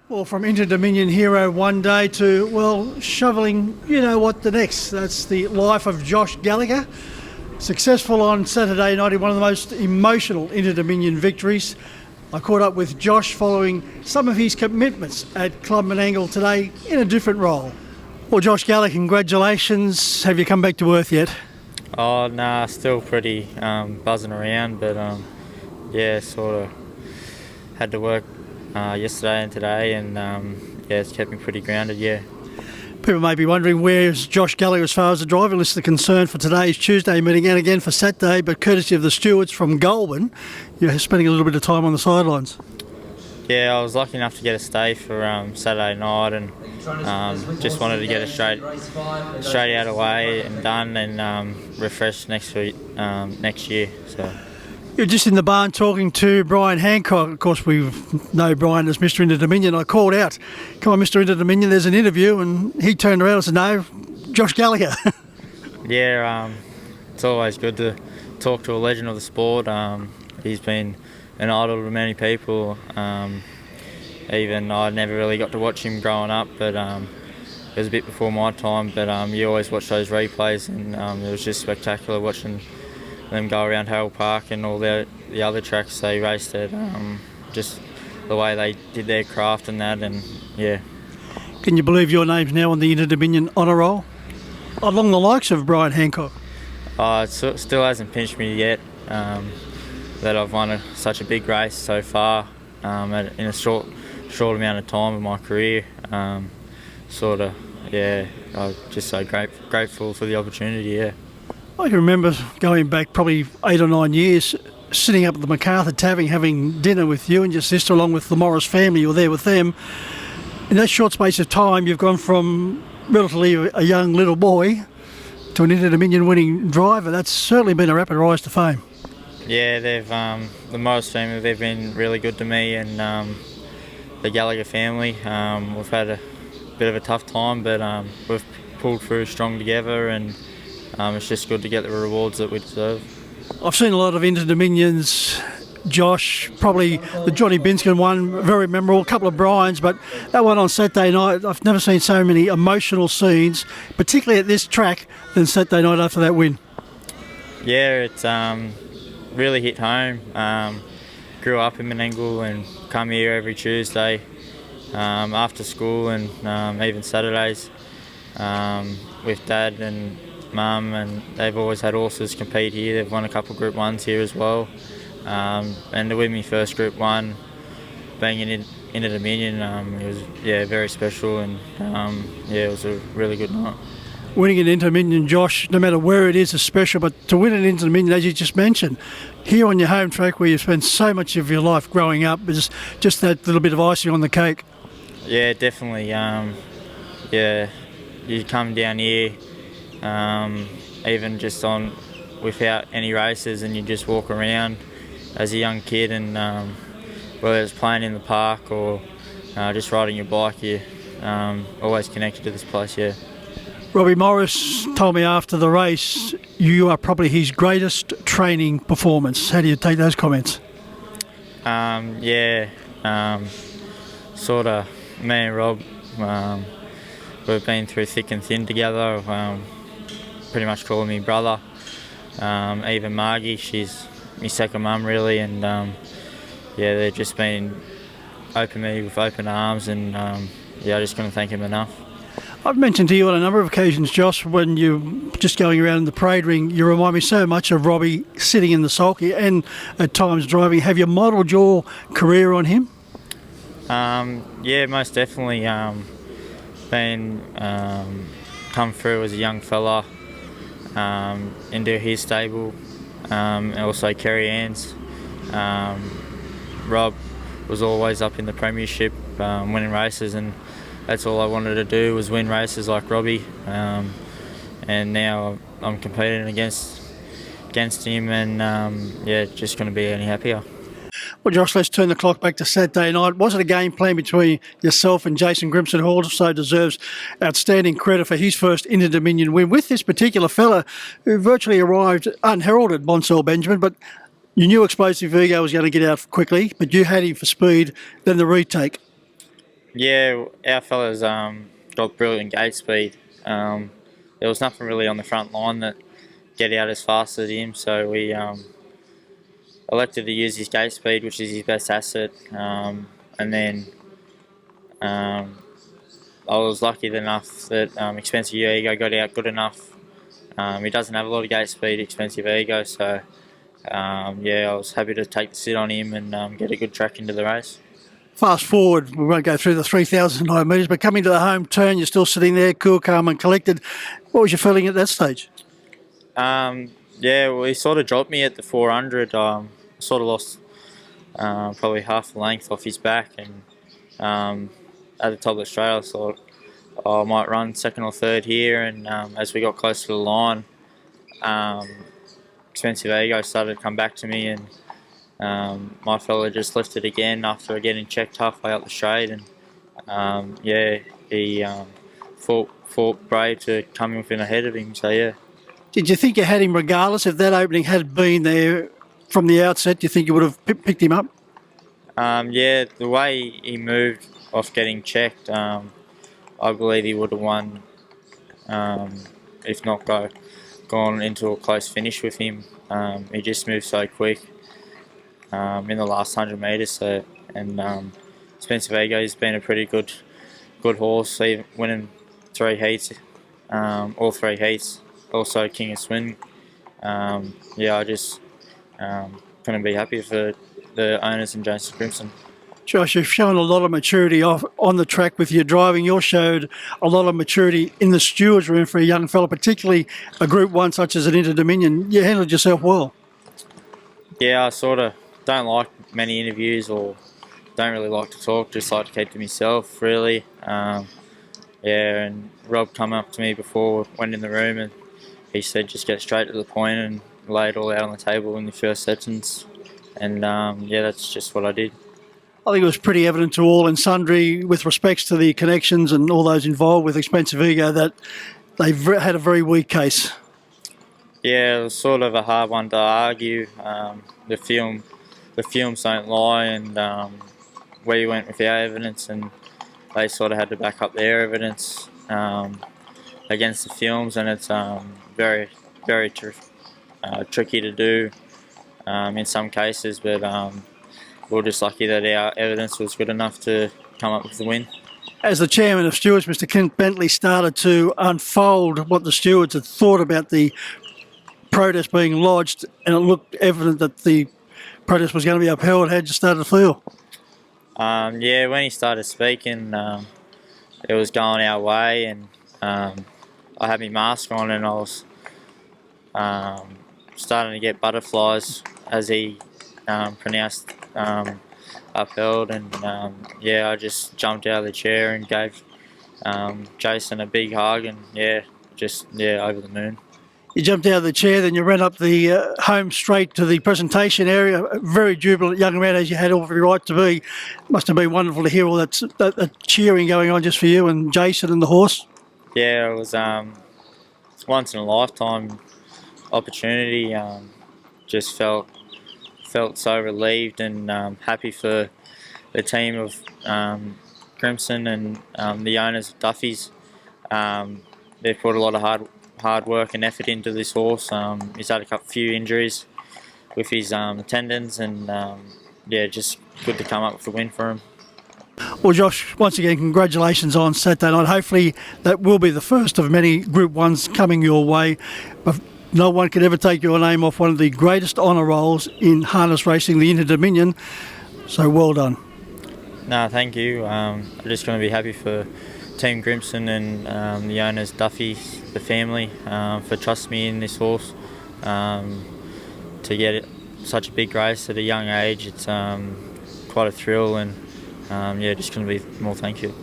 Well, from Inter-Dominion hero one day to, well, shoveling, you know what, the next. That's the life of Josh Gallagher. Successful on Saturday night in one of the most emotional Inter-Dominion victories. I caught up with Josh following some of his commitments at Club Menangle today in a different role. Well, Josh Gallagher, congratulations. Have you come back to earth yet? Oh, nah, still pretty buzzing around, but yeah, sort of had to work yesterday and today, and yeah, it's kept me pretty grounded, yeah. People may be wondering, where's Josh Gallagher as far as the driver list is concerned for today's Tuesday meeting and again for Saturday, but courtesy of the stewards from Goulburn, you're spending a little bit of time on the sidelines. Yeah, I was lucky enough to get a stay for Saturday night, and just wanted to get it straight out of the way and done, and refreshed next year. So. You're just in the barn talking to Brian Hancock. Of course, we know Brian as Mr. Inter-Dominion. I called out, "Come on, Mr. Inter-Dominion, there's an interview," and he turned around and said, "No, Josh Gallagher." Yeah, it's always good to talk to a legend of the sport. He's been an idol to many people. Even I never really got to watch him growing up, but it was a bit before my time. But you always watch those replays, and it was just spectacular watching them go around Harold Park and all the other tracks they raced at. Just the way they did their craft and that, and yeah. Can you believe your name's now on the Inter-Dominion honour roll, along the likes of Brian Hancock? It still hasn't pinched me yet that I've won such a big race so far in a short amount of time of my career. I'm just so grateful for the opportunity. Yeah. I can remember going back probably 8 or 9 years, sitting up at the MacArthur Tavern having dinner with you and your sister along with the Morris family. You were there with them. In that short space of time, you've gone from relatively a young little boy to an Inter-Dominion winning driver. That's certainly been a rapid rise to fame. Yeah, they've the Morris family, they've been really good to me, and the Gallagher family. We've had a bit of a tough time, but we've pulled through strong together, and it's just good to get the rewards that we deserve. I've seen a lot of Inter-Dominions, Josh, probably the Johnny Binskin one, very memorable, a couple of Bryans, but that one on Saturday night, I've never seen so many emotional scenes, particularly at this track, than Saturday night after that win. Yeah, it's really hit home. Grew up in Menangle and come here every Tuesday after school, and even Saturdays with Dad and Mum, and they've always had horses compete here. They've won a couple of Group 1s here as well, and to win my first Group 1 being in Inter-Dominion, it was very special, and it was a really good night. Winning an Inter-Dominion, Josh, no matter where it is special, but to win an Inter-Dominion, as you just mentioned, here on your home track where you spent so much of your life growing up, is just that little bit of icing on the cake. Yeah, definitely. You come down here, even just without any races, and you just walk around as a young kid, and whether it's playing in the park or just riding your bike, you're always connected to this place. Yeah. Robbie Morris told me after the race you are probably his greatest training performance. How do you take those comments? Sort of. Me and Rob, we've been through thick and thin together. Pretty much calling me brother. Even Margie, she's my second mum really, and they've just been me with open arms, and I just couldn't thank him enough. I've mentioned to you on a number of occasions, Josh, when you're just going around the parade ring, you remind me so much of Robbie sitting in the sulky and at times driving. Have you modelled your career on him? Most definitely. Come through as a young fella into his stable, and also Kerry Ann's. Rob was always up in the premiership, winning races, and that's all I wanted to do was win races like Robbie. And now I'm competing against him, and just couldn't be any happier. Well, Josh, let's turn the clock back to Saturday night. Was it a game plan between yourself and Jason Grimson, who also deserves outstanding credit for his first Inter-Dominion win with this particular fella who virtually arrived unheralded, Monsell Benjamin, but you knew Explosive Ego was going to get out quickly, but you had him for speed, then the retake. Yeah, our fellas got brilliant gate speed. There was nothing really on the front line that get out as fast as him, so we elected to use his gate speed, which is his best asset. And then um, I was lucky enough that Expensive Ego got out good enough. He doesn't have a lot of gate speed, Expensive Ego, so yeah, I was happy to take the sit on him and get a good track into the race. Fast forward, we won't go through the 3,009 metres, but coming to the home turn, you're still sitting there, cool, calm and collected. What was your feeling at that stage? Yeah, well, he sort of dropped me at the 400. Sort of lost probably half the length off his back, and at the top of the straight, I thought I might run second or third here. And as we got close to the line, Expensive Ego started to come back to me, and my fella just lifted again after getting checked halfway up the straight, and yeah, he fought brave to come in ahead of him. So yeah. Did you think you had him regardless? If that opening had been there from the outset, do you think you would have picked him up? Yeah, the way he moved off getting checked, I believe he would have won, if not gone into a close finish with him. He just moved so quick in the last 100 metres. So, and Spencer Vego's been a pretty good horse, even winning 3 heats, all 3 heats. Also King of Swing. Yeah, I just couldn't be happy for the owners and Jason Crimson. Josh, you've shown a lot of maturity on the track with your driving. You showed a lot of maturity in the stewards room for a young fella, particularly a Group 1 such as an Inter-Dominion. You handled yourself well. Yeah, I sort of don't like many interviews, or don't really like to talk, just like to keep to myself, really. Yeah, and Rob come up to me before, went in the room, and he said just get straight to the point and lay it all out on the table in the first sentence. And yeah, that's just what I did. I think it was pretty evident to all and sundry with respects to the connections and all those involved with Expensive Ego that they've had a very weak case. Yeah, it was sort of a hard one to argue. The films don't lie, and we went with our evidence, and they sort of had to back up their evidence against the films, and it's very tricky to do in some cases, but we're just lucky that our evidence was good enough to come up with the win. As the chairman of stewards, Mr. Kent Bentley started to unfold what the stewards had thought about the protest being lodged, and it looked evident that the protest was going to be upheld. How'd you start to feel? Yeah, when he started speaking, it was going our way, and I had my mask on, and I was starting to get butterflies as he pronounced upheld, and yeah, I just jumped out of the chair and gave Jason a big hug, and yeah, over the moon. You jumped out of the chair, then you ran up the home straight to the presentation area. A very jubilant young man, as you had every right to be. Must have been wonderful to hear all that cheering going on just for you and Jason and the horse. Yeah, it was once in a lifetime opportunity. Just felt so relieved and happy for the team of Crimson and the owners of Duffy's. They've put a lot of hard work and effort into this horse. He's had a few injuries with his tendons, and yeah, just good to come up with a win for him. Well, Josh, once again, congratulations on Saturday night. Hopefully that will be the first of many Group 1s coming your way. But no one can ever take your name off one of the greatest honour rolls in harness racing, the Inter-Dominion. So well done. No, thank you. I'm just going to be happy for Team Crimson and the owners, Duffy, the family, for trusting me in this horse. To get such a big race at a young age, it's quite a thrill, and yeah, just going to be more thank you.